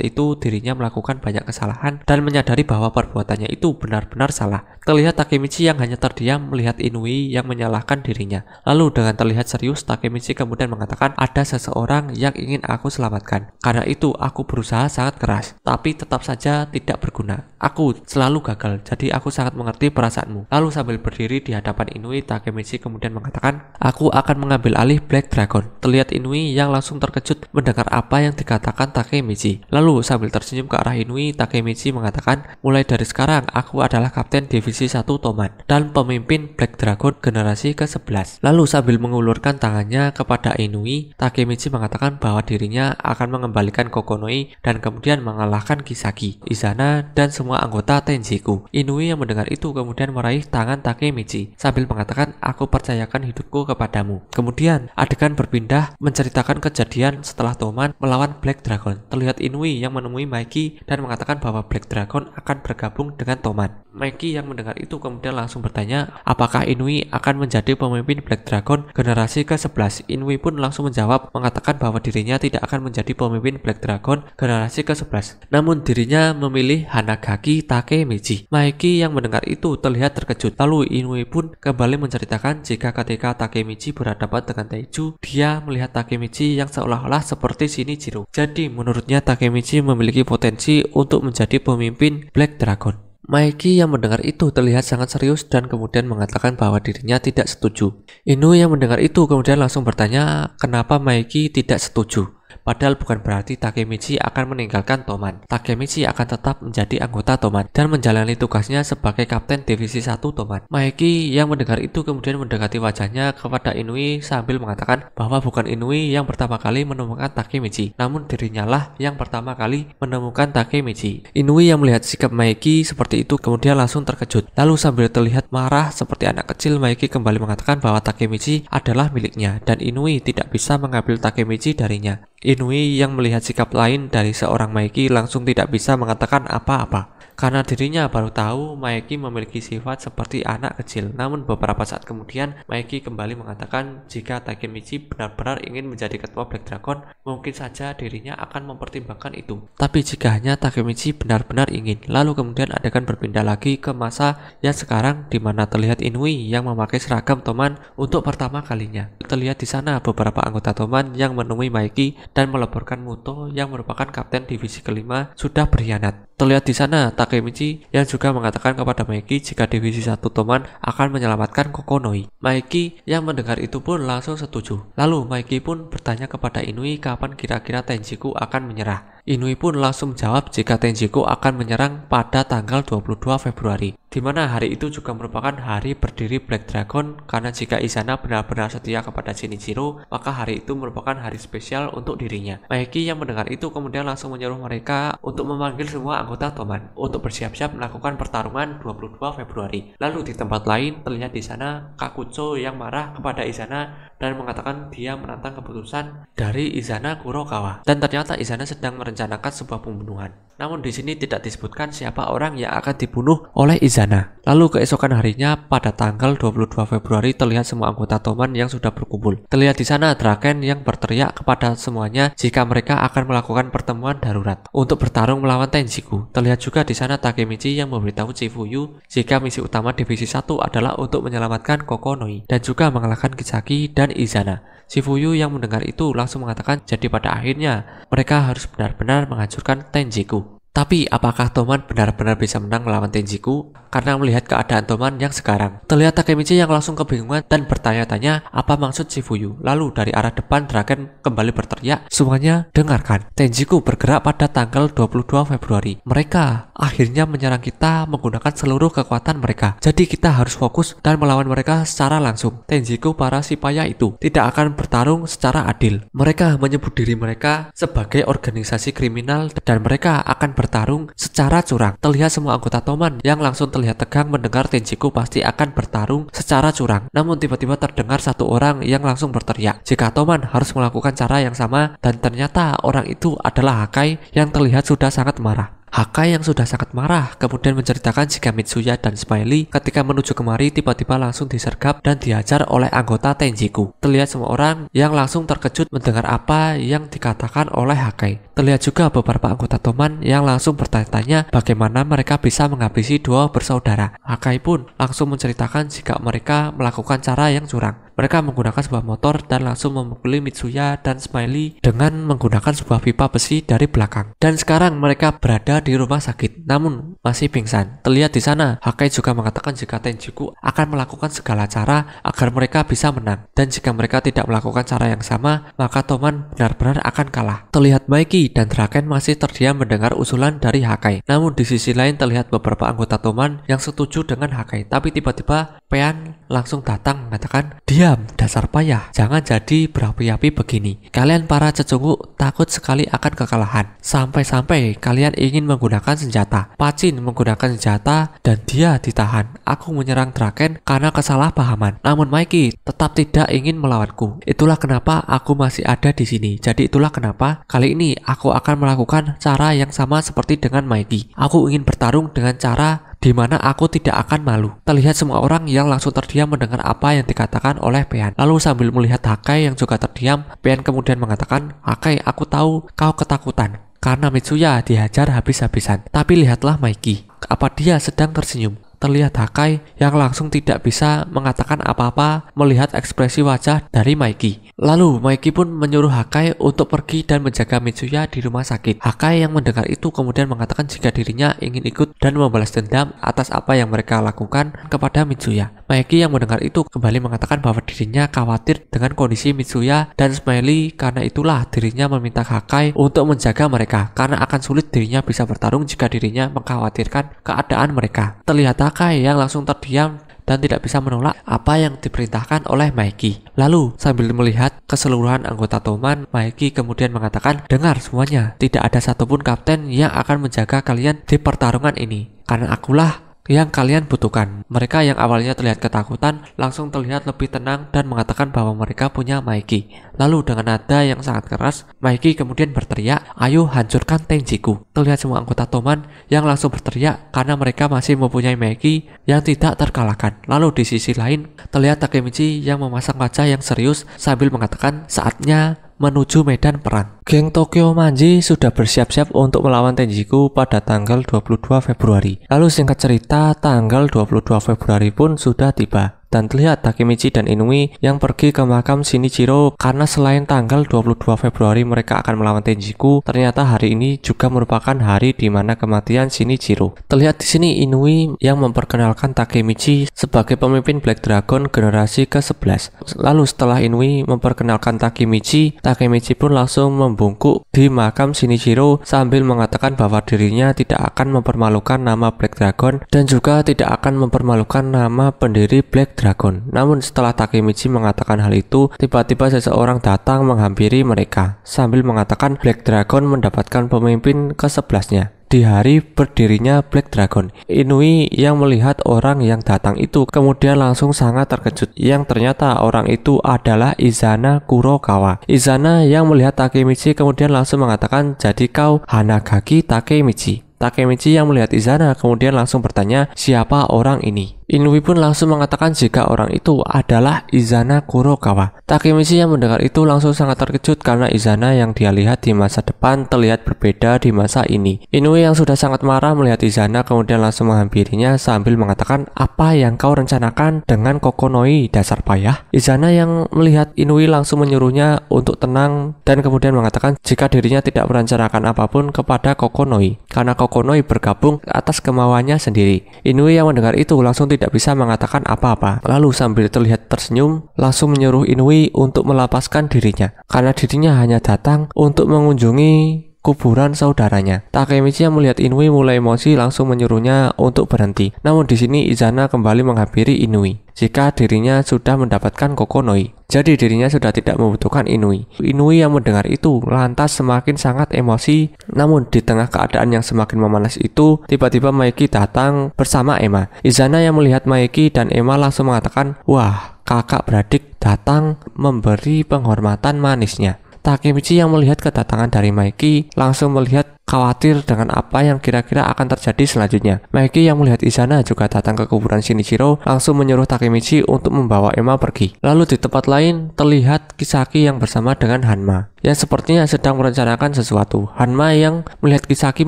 itu dirinya melakukan banyak kesalahan dan menyadari bahwa perbuatannya itu benar-benar salah. Terlihat Takemichi yang hanya terdiam melihat Inui yang menyalahkan menyerahkan dirinya. Lalu dengan terlihat serius, Takemichi kemudian mengatakan, ada seseorang yang ingin aku selamatkan. Karena itu aku berusaha sangat keras, tapi tetap saja tidak berguna. Aku selalu gagal, jadi aku sangat mengerti perasaanmu. Lalu sambil berdiri di hadapan Inui, Takemichi kemudian mengatakan, aku akan mengambil alih Black Dragon. Terlihat Inui yang langsung terkejut mendengar apa yang dikatakan Takemichi. Lalu sambil tersenyum ke arah Inui, Takemichi mengatakan, mulai dari sekarang aku adalah Kapten Divisi 1 Toman dan pemimpin Black Dragon generasi ke-11. Lalu sambil mengulurkan tangannya kepada Inui, Takemichi mengatakan bahwa dirinya akan mengembalikan Kokonoi dan kemudian mengalahkan Kisaki, Izana, dan semua anggota Tenjiku. Inui yang mendengar itu kemudian meraih tangan Takemichi sambil mengatakan, aku percayakan hidupku kepadamu. Kemudian adegan berpindah menceritakan kejadian setelah Toman melawan Black Dragon. Terlihat Inui yang menemui Maiki dan mengatakan bahwa Black Dragon akan bergabung dengan Toman. Maiki yang mendengar itu kemudian langsung bertanya, apakah Inui akan menjadi pemimpin Black Dragon generasi ke-11? Inui pun langsung menjawab mengatakan bahwa dirinya tidak akan menjadi pemimpin Black Dragon generasi ke-11, namun dirinya memilih Hanagaki Takemichi. Maiki yang mendengar itu terlihat terkejut. Lalu Inui pun kembali menceritakan jika ketika Takemichi berhadapan dengan Taiju, dia melihat Takemichi yang seolah-olah seperti Shinichiro. Jadi menurutnya Takemichi memiliki potensi untuk menjadi pemimpin Black Dragon. Maiki yang mendengar itu terlihat sangat serius dan kemudian mengatakan bahwa dirinya tidak setuju. Inu yang mendengar itu kemudian langsung bertanya kenapa Maiki tidak setuju. Padahal bukan berarti Takemichi akan meninggalkan Toman. Takemichi akan tetap menjadi anggota Toman dan menjalani tugasnya sebagai Kapten Divisi 1 Toman. Maiki yang mendengar itu kemudian mendekati wajahnya kepada Inui sambil mengatakan bahwa bukan Inui yang pertama kali menemukan Takemichi, namun dirinya lah yang pertama kali menemukan Takemichi. Inui yang melihat sikap Maiki seperti itu kemudian langsung terkejut. Lalu sambil terlihat marah seperti anak kecil, Maiki kembali mengatakan bahwa Takemichi adalah miliknya dan Inui tidak bisa mengambil Takemichi darinya. Inui yang melihat sikap lain dari seorang Maiki langsung tidak bisa mengatakan apa-apa karena dirinya baru tahu Maiki memiliki sifat seperti anak kecil. Namun beberapa saat kemudian Maiki kembali mengatakan jika Takemichi benar-benar ingin menjadi ketua Black Dragon, mungkin saja dirinya akan mempertimbangkan itu. Tapi jika hanya Takemichi benar-benar ingin. Lalu kemudian adegan berpindah lagi ke masa yang sekarang di mana terlihat Inui yang memakai seragam Toman untuk pertama kalinya. Terlihat di sana beberapa anggota Toman yang menemui Maiki dan melaporkan Muto yang merupakan kapten divisi kelima sudah berkhianat. Terlihat di sana Takemichi yang juga mengatakan kepada Maiki jika divisi 1 Toman akan menyelamatkan Kokonoi. Maiki yang mendengar itu pun langsung setuju. Lalu Maiki pun bertanya kepada Inui kapan kira-kira Tenjiku akan menyerah. Inui pun langsung menjawab jika Tenjiku akan menyerang pada tanggal 22 Februari, di mana hari itu juga merupakan hari berdiri Black Dragon karena jika Izana benar-benar setia kepada Shinichiro, maka hari itu merupakan hari spesial untuk dirinya. Maiki yang mendengar itu kemudian langsung menyuruh mereka untuk memanggil semua anggota Toman untuk bersiap-siap melakukan pertarungan 22 Februari. Lalu di tempat lain terlihat di sana Kakucho yang marah kepada Izana dan mengatakan dia menantang keputusan dari Izana Kurokawa. Dan ternyata Izana sedang merencanakan sebuah pembunuhan. Namun di sini tidak disebutkan siapa orang yang akan dibunuh oleh Izana. Lalu keesokan harinya pada tanggal 22 Februari terlihat semua anggota Toman yang sudah berkumpul. Terlihat di sana Draken yang berteriak kepada semuanya jika mereka akan melakukan pertemuan darurat untuk bertarung melawan Tenjiku. Terlihat juga di sana Takemichi yang memberitahu Chifuyu jika misi utama divisi 1 adalah untuk menyelamatkan Kokonoi dan juga mengalahkan Kisaki dan Izana. Chifuyu yang mendengar itu langsung mengatakan jadi pada akhirnya mereka harus benar-benar menghancurkan Tenjiku. Tapi apakah Toman benar-benar bisa menang melawan Tenjiku? Karena melihat keadaan Toman yang sekarang, terlihat Takemichi yang langsung kebingungan dan bertanya-tanya apa maksud Chifuyu. Lalu dari arah depan Draken kembali berteriak, semuanya dengarkan, Tenjiku bergerak pada tanggal 22 Februari. Mereka akhirnya menyerang kita menggunakan seluruh kekuatan mereka. Jadi kita harus fokus dan melawan mereka secara langsung. Tenjiku para sipaya itu tidak akan bertarung secara adil. Mereka menyebut diri mereka sebagai organisasi kriminal dan mereka akan bertarung secara curang. Terlihat semua anggota Toman yang langsung terlihat tegang mendengar Tenjiku pasti akan bertarung secara curang. Namun tiba-tiba terdengar satu orang yang langsung berteriak jika Toman harus melakukan cara yang sama dan ternyata orang itu adalah Hakai yang terlihat sudah sangat marah. Hakai yang sudah sangat marah kemudian menceritakan jika Mitsuya dan Smiley ketika menuju kemari tiba-tiba langsung disergap dan dihajar oleh anggota Tenjiku. Terlihat semua orang yang langsung terkejut mendengar apa yang dikatakan oleh Hakai. Terlihat juga beberapa anggota Toman yang langsung bertanya-tanya bagaimana mereka bisa menghabisi dua bersaudara. Hakai pun langsung menceritakan jika mereka melakukan cara yang curang. Mereka menggunakan sebuah motor dan langsung memukuli Mitsuya dan Smiley dengan menggunakan sebuah pipa besi dari belakang. Dan sekarang mereka berada di rumah sakit, namun masih pingsan. Terlihat di sana, Hakai juga mengatakan jika Tenjiku akan melakukan segala cara agar mereka bisa menang. Dan jika mereka tidak melakukan cara yang sama, maka Toman benar-benar akan kalah. Terlihat Maiki dan Draken masih terdiam mendengar usulan dari Hakai. Namun di sisi lain terlihat beberapa anggota Toman yang setuju dengan Hakai. Tapi tiba-tiba Pean langsung datang mengatakan, "Diam, dasar payah, jangan jadi berapi-api begini. Kalian para cecunguk takut sekali akan kekalahan. Sampai-sampai kalian ingin menggunakan senjata. Pacin menggunakan senjata dan dia ditahan. Aku menyerang Draken karena kesalahpahaman. Namun Maiki tetap tidak ingin melawanku. Itulah kenapa aku masih ada di sini. Jadi itulah kenapa kali ini aku akan melakukan cara yang sama seperti dengan Maiki. Aku ingin bertarung dengan cara di mana aku tidak akan malu." Terlihat semua orang yang langsung terdiam mendengar apa yang dikatakan oleh Pean. Lalu sambil melihat Hakai yang juga terdiam, Pean kemudian mengatakan, "Hakai, aku tahu kau ketakutan karena Mitsuya dihajar habis-habisan. Tapi lihatlah Maiki, apa dia sedang tersenyum?" Terlihat Hakai yang langsung tidak bisa mengatakan apa-apa melihat ekspresi wajah dari Maiki. Lalu Maiki pun menyuruh Hakai untuk pergi dan menjaga Mitsuya di rumah sakit. Hakai yang mendengar itu kemudian mengatakan jika dirinya ingin ikut dan membalas dendam atas apa yang mereka lakukan kepada Mitsuya. Maiki yang mendengar itu kembali mengatakan bahwa dirinya khawatir dengan kondisi Mitsuya dan Smiley, karena itulah dirinya meminta Hakai untuk menjaga mereka karena akan sulit dirinya bisa bertarung jika dirinya mengkhawatirkan keadaan mereka. Terlihat Hakai yang langsung terdiam dan tidak bisa menolak apa yang diperintahkan oleh Maiki. Lalu sambil melihat keseluruhan anggota Toman, Maiki kemudian mengatakan, "Dengar semuanya, tidak ada satupun kapten yang akan menjaga kalian di pertarungan ini, karena akulah yang kalian butuhkan." Mereka yang awalnya terlihat ketakutan langsung terlihat lebih tenang dan mengatakan bahwa mereka punya Maiki. Lalu dengan nada yang sangat keras, Maiki kemudian berteriak, "Ayo hancurkan Tenjiku." Terlihat semua anggota Toman yang langsung berteriak karena mereka masih mempunyai Maiki yang tidak terkalahkan. Lalu di sisi lain terlihat Takemichi yang memasang wajah yang serius sambil mengatakan, "Saatnya menuju medan perang." Geng Tokyo Manji sudah bersiap-siap untuk melawan Tenjiku pada tanggal 22 Februari. Lalu singkat cerita, tanggal 22 Februari pun sudah tiba. Dan terlihat Takemichi dan Inui yang pergi ke makam Shinichiro karena selain tanggal 22 Februari mereka akan melawan Tenjiku, ternyata hari ini juga merupakan hari di mana kematian Shinichiro. Terlihat di sini Inui yang memperkenalkan Takemichi sebagai pemimpin Black Dragon generasi ke-11. Lalu setelah Inui memperkenalkan Takemichi, Takemichi pun langsung membungkuk di makam Shinichiro sambil mengatakan bahwa dirinya tidak akan mempermalukan nama Black Dragon dan juga tidak akan mempermalukan nama pendiri Black Dragon. Namun setelah Takemichi mengatakan hal itu, tiba-tiba seseorang datang menghampiri mereka sambil mengatakan Black Dragon mendapatkan pemimpin ke-11-nya di hari berdirinya Black Dragon. Inui yang melihat orang yang datang itu kemudian langsung sangat terkejut, yang ternyata orang itu adalah Izana Kurokawa. Izana yang melihat Takemichi kemudian langsung mengatakan, "Jadi kau Hanagaki Takemichi?" Takemichi yang melihat Izana kemudian langsung bertanya, "Siapa orang ini?" Inui pun langsung mengatakan jika orang itu adalah Izana Kurokawa. Takemichi yang mendengar itu langsung sangat terkejut karena Izana yang dia lihat di masa depan terlihat berbeda di masa ini. Inui yang sudah sangat marah melihat Izana kemudian langsung menghampirinya sambil mengatakan, "Apa yang kau rencanakan dengan Kokonoi, dasar payah?" Izana yang melihat Inui langsung menyuruhnya untuk tenang dan kemudian mengatakan jika dirinya tidak merencanakan apapun kepada Kokonoi karena Kokonoi bergabung atas kemauannya sendiri. Inui yang mendengar itu langsung tidak bisa mengatakan apa-apa. Lalu sambil terlihat tersenyum, langsung menyuruh Inui untuk melepaskan dirinya karena dirinya hanya datang untuk mengunjungi kuburan saudaranya. Takemichi yang melihat Inui mulai emosi langsung menyuruhnya untuk berhenti. Namun di sini Izana kembali menghampiri Inui jika dirinya sudah mendapatkan Kokonoi. Jadi dirinya sudah tidak membutuhkan Inui. Inui yang mendengar itu lantas semakin sangat emosi. Namun di tengah keadaan yang semakin memanas itu, tiba-tiba Maiki datang bersama Emma. Izana yang melihat Maiki dan Emma langsung mengatakan, "Wah, kakak beradik datang memberi penghormatan manisnya." Takemichi yang melihat kedatangan dari Maiki langsung melihat khawatir dengan apa yang kira-kira akan terjadi selanjutnya. Maiki yang melihat Izana juga datang ke kuburan Shinichiro langsung menyuruh Takemichi untuk membawa Emma pergi. Lalu di tempat lain terlihat Kisaki yang bersama dengan Hanma yang sepertinya sedang merencanakan sesuatu. Hanma yang melihat Kisaki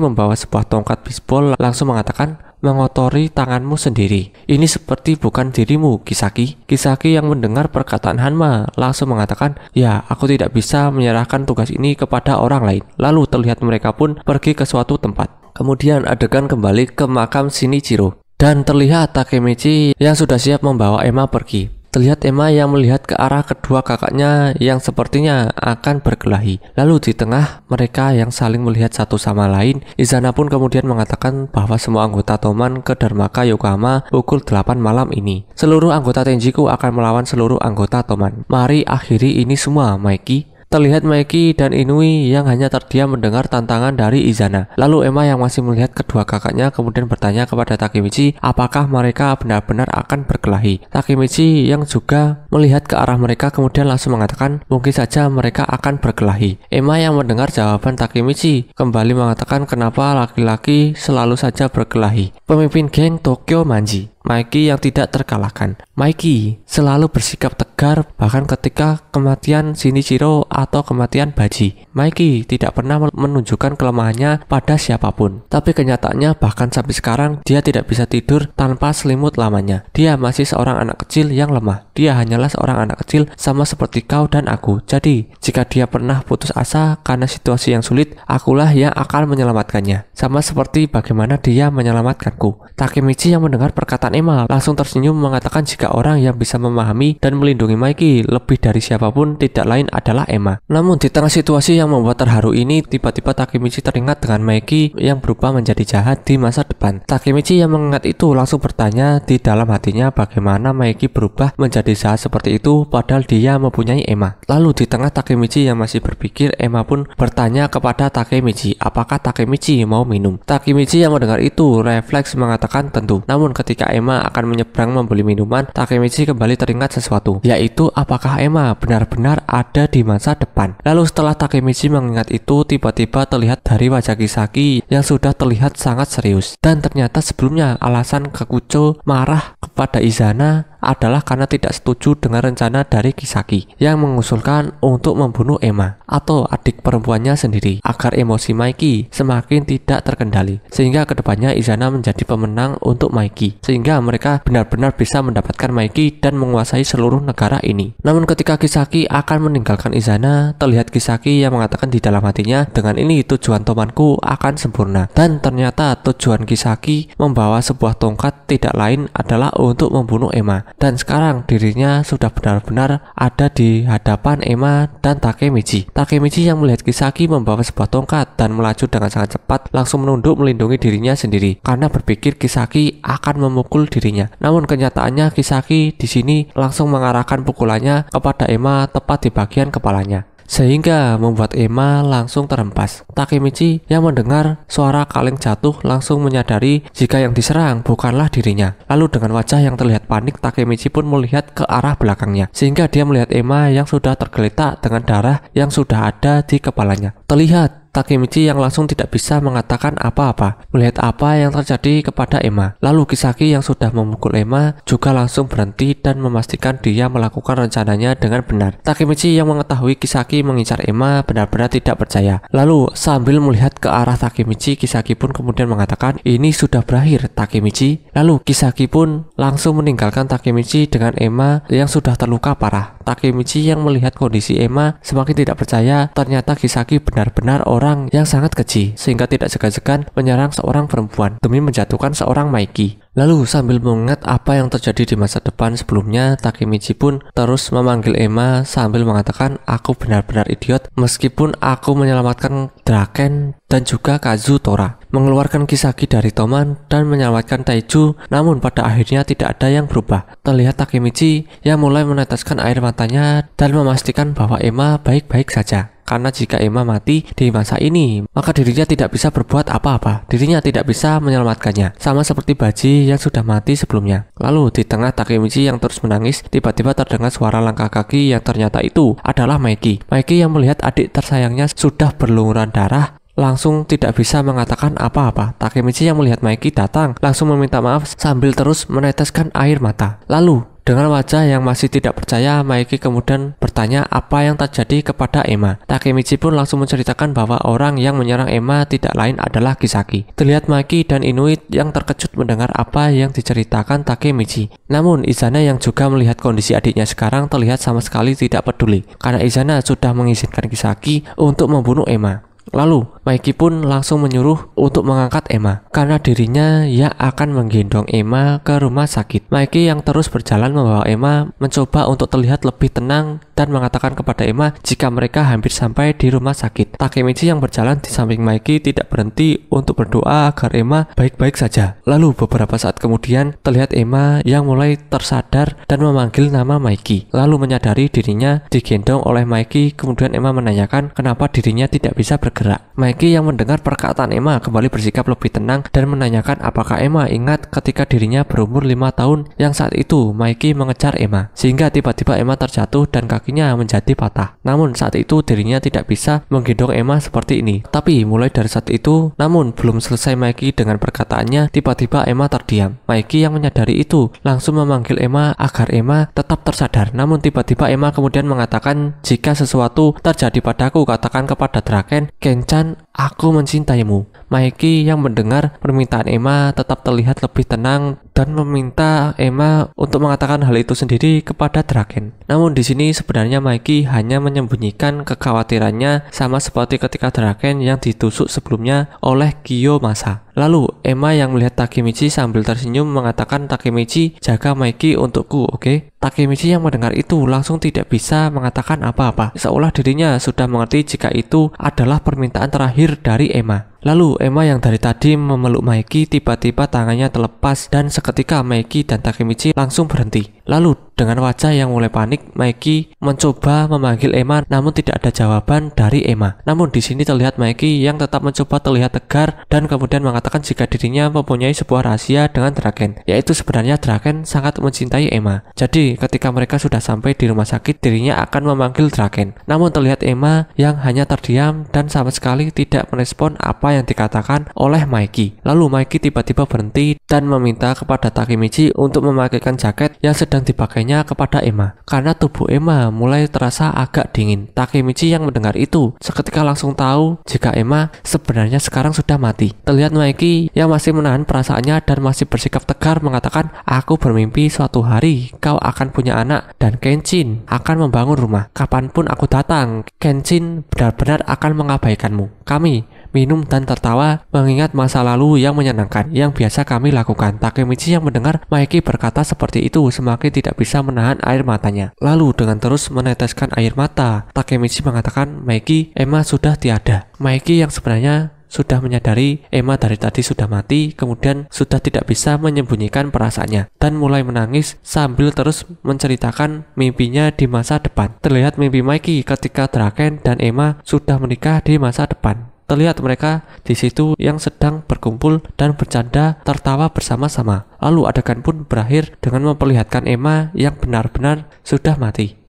membawa sebuah tongkat bisbol langsung mengatakan, mengotori tanganmu sendiri. Ini seperti bukan dirimu, Kisaki. Kisaki yang mendengar perkataan Hanma langsung mengatakan, ya, aku tidak bisa menyerahkan tugas ini kepada orang lain. Lalu terlihat mereka pun pergi ke suatu tempat. Kemudian adegan kembali ke makam Shinichiro dan terlihat Takemichi yang sudah siap membawa Emma pergi. Terlihat Emma yang melihat ke arah kedua kakaknya yang sepertinya akan berkelahi. Lalu di tengah mereka yang saling melihat satu sama lain, Izana pun kemudian mengatakan bahwa semua anggota Toman ke Dharmaka Yokohama pukul 8 malam ini. Seluruh anggota Tenjiku akan melawan seluruh anggota Toman. Mari akhiri ini semua, Maiki. Terlihat Maiki dan Inui yang hanya terdiam mendengar tantangan dari Izana. Lalu Emma yang masih melihat kedua kakaknya kemudian bertanya kepada Takemichi apakah mereka benar-benar akan berkelahi. Takemichi yang juga melihat ke arah mereka kemudian langsung mengatakan mungkin saja mereka akan berkelahi. Emma yang mendengar jawaban Takemichi kembali mengatakan kenapa laki-laki selalu saja berkelahi. Pemimpin geng Tokyo Manji, Maiki yang tidak terkalahkan. Maiki selalu bersikap tegar bahkan ketika kematian Shinichiro atau kematian Baji. Maiki tidak pernah menunjukkan kelemahannya pada siapapun. Tapi kenyataannya bahkan sampai sekarang dia tidak bisa tidur tanpa selimut lamanya. Dia masih seorang anak kecil yang lemah. Dia hanyalah seorang anak kecil sama seperti kau dan aku. Jadi jika dia pernah putus asa karena situasi yang sulit, akulah yang akan menyelamatkannya. Sama seperti bagaimana dia menyelamatkanku. Takemichi yang mendengar perkataan Emma langsung tersenyum mengatakan jika orang yang bisa memahami dan melindungi Maiki lebih dari siapapun tidak lain adalah Emma. Namun di tengah situasi yang membuat terharu ini, tiba-tiba Takemichi teringat dengan Maiki yang berubah menjadi jahat di masa depan. Takemichi yang mengingat itu langsung bertanya di dalam hatinya bagaimana Maiki berubah menjadi jahat seperti itu padahal dia mempunyai Emma. Lalu di tengah Takemichi yang masih berpikir, Emma pun bertanya kepada Takemichi apakah Takemichi mau minum. Takemichi yang mendengar itu refleks mengatakan tentu. Namun ketika Emma akan menyeberang membeli minuman, Takemichi kembali teringat sesuatu, yaitu apakah Emma benar-benar ada di masa depan. Lalu setelah Takemichi mengingat itu, tiba-tiba terlihat dari wajah Kisaki yang sudah terlihat sangat serius. Dan ternyata sebelumnya alasan Kakucho marah kepada Izana adalah karena tidak setuju dengan rencana dari Kisaki yang mengusulkan untuk membunuh Emma atau adik perempuannya sendiri agar emosi Maiki semakin tidak terkendali, sehingga kedepannya Izana menjadi pemenang untuk Maiki, sehingga mereka benar-benar bisa mendapatkan Maiki dan menguasai seluruh negara ini. Namun ketika Kisaki akan meninggalkan Izana, terlihat Kisaki yang mengatakan di dalam hatinya, dengan ini tujuan Tomanku akan sempurna. Dan ternyata tujuan Kisaki membawa sebuah tongkat tidak lain adalah untuk membunuh Emma. Dan sekarang dirinya sudah benar-benar ada di hadapan Emma dan Takemichi. Takemichi yang melihat Kisaki membawa sebuah tongkat dan melaju dengan sangat cepat langsung menunduk melindungi dirinya sendiri karena berpikir Kisaki akan memukul dirinya. Namun kenyataannya Kisaki di sini langsung mengarahkan pukulannya kepada Emma tepat di bagian kepalanya, sehingga membuat Emma langsung terhempas. Takemichi yang mendengar suara kaleng jatuh langsung menyadari jika yang diserang bukanlah dirinya. Lalu dengan wajah yang terlihat panik, Takemichi pun melihat ke arah belakangnya, sehingga dia melihat Emma yang sudah tergeletak dengan darah yang sudah ada di kepalanya. Terlihat Takemichi yang langsung tidak bisa mengatakan apa-apa melihat apa yang terjadi kepada Emma. Lalu Kisaki yang sudah memukul Emma juga langsung berhenti dan memastikan dia melakukan rencananya dengan benar. Takemichi yang mengetahui Kisaki mengincar Emma benar-benar tidak percaya. Lalu sambil melihat ke arah Takemichi, Kisaki pun kemudian mengatakan, ini sudah berakhir Takemichi. Lalu Kisaki pun langsung meninggalkan Takemichi dengan Emma yang sudah terluka parah. Takemichi yang melihat kondisi Emma semakin tidak percaya, ternyata Kisaki benar-benar orang yang sangat keji sehingga tidak segan-segan menyerang seorang perempuan demi menjatuhkan seorang Maiki. Lalu sambil mengingat apa yang terjadi di masa depan sebelumnya, Takemichi pun terus memanggil Emma sambil mengatakan, aku benar-benar idiot meskipun aku menyelamatkan Draken dan juga Kazu Tora, mengeluarkan Kisaki dari Toman dan menyelamatkan Taiju, namun pada akhirnya tidak ada yang berubah. Terlihat Takemichi yang mulai meneteskan air matanya dan memastikan bahwa Emma baik-baik saja. Karena jika Emma mati di masa ini, maka dirinya tidak bisa berbuat apa-apa. Dirinya tidak bisa menyelamatkannya, sama seperti Baji yang sudah mati sebelumnya. Lalu di tengah Takemichi yang terus menangis, tiba-tiba terdengar suara langkah kaki yang ternyata itu adalah Maiki. Maiki yang melihat adik tersayangnya sudah berlumuran darah langsung tidak bisa mengatakan apa-apa. Takemichi yang melihat Maiki datang langsung meminta maaf sambil terus meneteskan air mata. Lalu dengan wajah yang masih tidak percaya, Maiki kemudian bertanya apa yang terjadi kepada Emma. Takemichi pun langsung menceritakan bahwa orang yang menyerang Emma tidak lain adalah Kisaki. Terlihat Maiki dan Inuit yang terkejut mendengar apa yang diceritakan Takemichi. Namun Izana yang juga melihat kondisi adiknya sekarang terlihat sama sekali tidak peduli, karena Izana sudah mengizinkan Kisaki untuk membunuh Emma. Lalu Maiki pun langsung menyuruh untuk mengangkat Emma karena dirinya yang akan menggendong Emma ke rumah sakit. Maiki yang terus berjalan membawa Emma mencoba untuk terlihat lebih tenang dan mengatakan kepada Emma jika mereka hampir sampai di rumah sakit. Takemichi yang berjalan di samping Maiki tidak berhenti untuk berdoa agar Emma baik-baik saja. Lalu beberapa saat kemudian terlihat Emma yang mulai tersadar dan memanggil nama Maiki. Lalu menyadari dirinya digendong oleh Maiki. Kemudian Emma menanyakan kenapa dirinya tidak bisa bergerak. Maiki yang mendengar perkataan Emma kembali bersikap lebih tenang dan menanyakan apakah Emma ingat ketika dirinya berumur 5 tahun yang saat itu Maiki mengejar Emma sehingga tiba-tiba Emma terjatuh dan kakinya menjadi patah. Namun saat itu dirinya tidak bisa menggendong Emma seperti ini. Tapi mulai dari saat itu, namun belum selesai Maiki dengan perkataannya, tiba-tiba Emma terdiam. Maiki yang menyadari itu langsung memanggil Emma agar Emma tetap tersadar. Namun tiba-tiba Emma kemudian mengatakan jika sesuatu terjadi padaku, katakan kepada Draken, Kenchan, aku mencintaimu. Maiki yang mendengar permintaan Emma tetap terlihat lebih tenang dan meminta Emma untuk mengatakan hal itu sendiri kepada Draken. Namun di sini sebenarnya Maiki hanya menyembunyikan kekhawatirannya sama seperti ketika Draken yang ditusuk sebelumnya oleh Kiyomasa. Lalu Emma yang melihat Takemichi sambil tersenyum mengatakan, Takemichi, jaga Maiki untukku, oke? Takemichi yang mendengar itu langsung tidak bisa mengatakan apa-apa, seolah dirinya sudah mengerti jika itu adalah permintaan terakhir dari Emma. Lalu Emma yang dari tadi memeluk Maiki tiba-tiba tangannya terlepas dan seketika Maiki dan Takemichi langsung berhenti. Lalu dengan wajah yang mulai panik, Maiki mencoba memanggil Emma namun tidak ada jawaban dari Emma. Namun di sini terlihat Maiki yang tetap mencoba terlihat tegar dan kemudian mengatakan jika dirinya mempunyai sebuah rahasia dengan Draken, yaitu sebenarnya Draken sangat mencintai Emma. Jadi ketika mereka sudah sampai di rumah sakit, dirinya akan memanggil Draken. Namun terlihat Emma yang hanya terdiam dan sama sekali tidak merespon apa yang dikatakan oleh Maiki. Lalu Maiki tiba-tiba berhenti dan meminta kepada Takemichi untuk memakaikan jaket yang sedang dipakainya kepada Emma karena tubuh Emma mulai terasa agak dingin. Takemichi yang mendengar itu seketika langsung tahu jika Emma sebenarnya sekarang sudah mati. Terlihat Maiki yang masih menahan perasaannya dan masih bersikap tegar mengatakan, aku bermimpi suatu hari kau akan punya anak dan Kenshin akan membangun rumah. Kapanpun aku datang, Kenshin benar-benar akan mengabaikanmu. Kami minum dan tertawa mengingat masa lalu yang menyenangkan yang biasa kami lakukan. Takemichi yang mendengar Maiki berkata seperti itu semakin tidak bisa menahan air matanya. Lalu dengan terus meneteskan air mata, Takemichi mengatakan, Maiki, Emma sudah tiada. Maiki yang sebenarnya sudah menyadari Emma dari tadi sudah mati, kemudian sudah tidak bisa menyembunyikan perasaannya dan mulai menangis sambil terus menceritakan mimpinya di masa depan. Terlihat mimpi Maiki ketika Draken dan Emma sudah menikah di masa depan. Terlihat mereka di situ yang sedang berkumpul dan bercanda tertawa bersama-sama. Lalu adegan pun berakhir dengan memperlihatkan Emma yang benar-benar sudah mati.